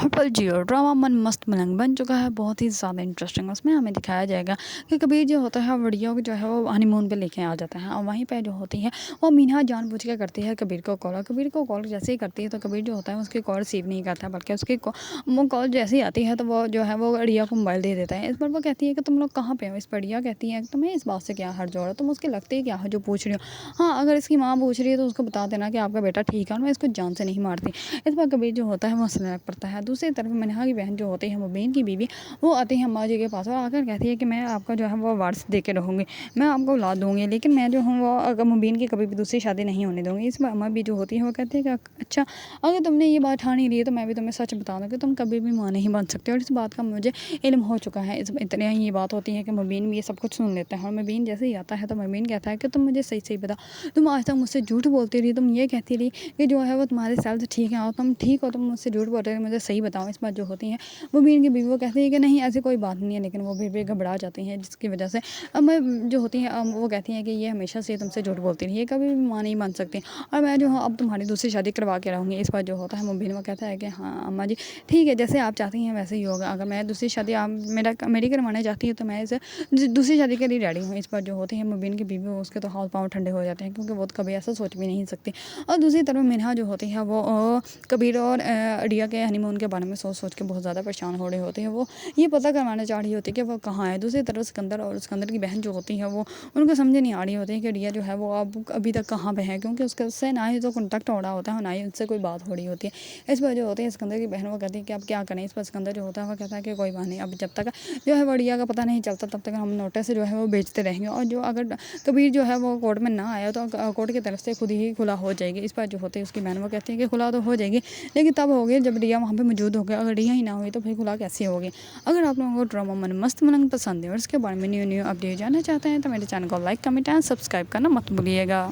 हर्पल जियो drama मन मस्त मलंग बन चुका है, बहुत ही ज़्यादा इंटरेस्टिंग। उसमें हमें दिखाया जाएगा कि कबीर जो होता है बढ़िया को जो है वो हनीमून पे लेके आ जाता है, और वहीं पे जो होती है वो मीना जानबूझ के करती है कबीर को कॉल। कबीर को कॉल जैसे ही करती है तो कबीर जो होता है उसकी कॉल रिसीव नहीं करता, बल्कि उसकी वो कॉल जैसे ही आती है तो वो जो है वो रिया को मोबाइल दे देता है। इस पर वो कहती है कि तुम लोग कहाँ पे हो। इस पर रिया कहती है कि तुम्हें इस बात से क्या हर्ज हो रहा है, तुम उसके लगते ही क्या हो जो पूछ रही हो। हाँ, अगर इसकी माँ पूछ रही है तो उसको बता देना कि आपका बेटा ठीक है और मैं इसको जान से नहीं मारती। इस पर कबीर जो होता है वो हंसने लग पड़ता है। दूसरी तरफ मनिहा की बहन जो होती है मुबीन की बीवी, वो आती है अम्मा जी के पास और आकर कहती है कि मैं आपका जो है वो वारस दे के रहूँगी, मैं आपको औलाद दूँगी, लेकिन मैं जो हूँ वो अगर मुबीन की कभी भी दूसरी शादी नहीं होने दूँगी। इस पर अम्मा भी जो होती है वो कहती है कि अच्छा, अगर तुमने ये बात ठान ही ली है तो मैं भी तुम्हें सच बता दूँ कि तुम कभी भी माँ नहीं बन सकते, और इस बात का मुझे इल्म हो चुका है। इस इतने ही ये बात होती है कि मुबीन भी ये सब कुछ सुन लेते हैं, और मुबीन जैसे ही आता है तो मुबीन कहता है कि तुम मुझे सही सही बता, तुम आज तक मुझसे झूठ बोलती रही, तुम ये कहती रही कि जो है वो तुम्हारे सेल्स ठीक है और तुम ठीक हो, तुम मुझसे झूठ बोल रहे हो, मुझे सही बताओ। इस बात जो होती है मुबीन की बीवी वो कहती है कि नहीं ऐसी कोई बात नहीं है, लेकिन वो भी घबरा जाती हैं, जिसकी वजह से अब मैं जो होती है वो कहती हैं कि ये हमेशा से तुमसे झूठ बोलती रही है, कभी भी माँ नहीं बन सकती, और मैं जो हूँ अब तुम्हारी दूसरी शादी करवा के रहूँगी। इस बार जो होता है मुबीन वो कहता है कि हाँ अम्मा जी ठीक है, जैसे आप चाहती हैं वैसे ही होगा, अगर मैं दूसरी शादी आप मेरी करवाने चाहती है तो मैं इसे दूसरी शादी के लिए रेडी हूँ। इस पर जो होती है मुबीन की बीवी उसके तो हाथ पाँव ठंडे हो जाते हैं, क्योंकि वो तो कभी ऐसा सोच भी नहीं सकती। और दूसरी तरफ मिनहा जो होती है वो कबीर और रिया के हनीमून के बारे में सोच सोच के बहुत ज़्यादा परेशान हो रही होती है। वो ये पता करवाना चाह रही होती है कि वो कहाँ है। दूसरी तरफ सिकंदर और सिकंदर की बहन जो होती है वो उनको समझ नहीं आ रही होती है कि रिया जो है वो अब अभी तक कहाँ पे है, क्योंकि उससे ना ही तो कॉन्टैक्ट हो रहा होता है, ना ही उससे कोई बात हो रही होती है। इस पर जो होती है सिकंदर की बहन वो कहती है कि अब क्या करें। इस पर सिकंदर जो होता है वो कहता है कि कोई बात नहीं, अब जब तक जो है वो रिया का पता नहीं चलता तब तक हम नोटिस जो है वो बेचते रहेंगे, और जो अगर कबीर जो है वो कोर्ट में ना आया तो कोर्ट की तरफ से खुद ही खुला हो जाएगी। इस पर जो होती है उसकी बहन वो कहती है कि खुला तो हो जाएगी, लेकिन तब होगी जब रिया वहाँ पे मौजूद होगी, अगर रिया ही ना हुई तो फिर खुला कैसे होगी। अगर आप लोगों को ड्रामा मन मस्त मनंग पसंद है और इसके बारे में न्यू अपडेट जानना चाहते हैं तो मेरे चैनल को लाइक कमेंट एंड सब्सक्राइब करना मत भूलिएगा।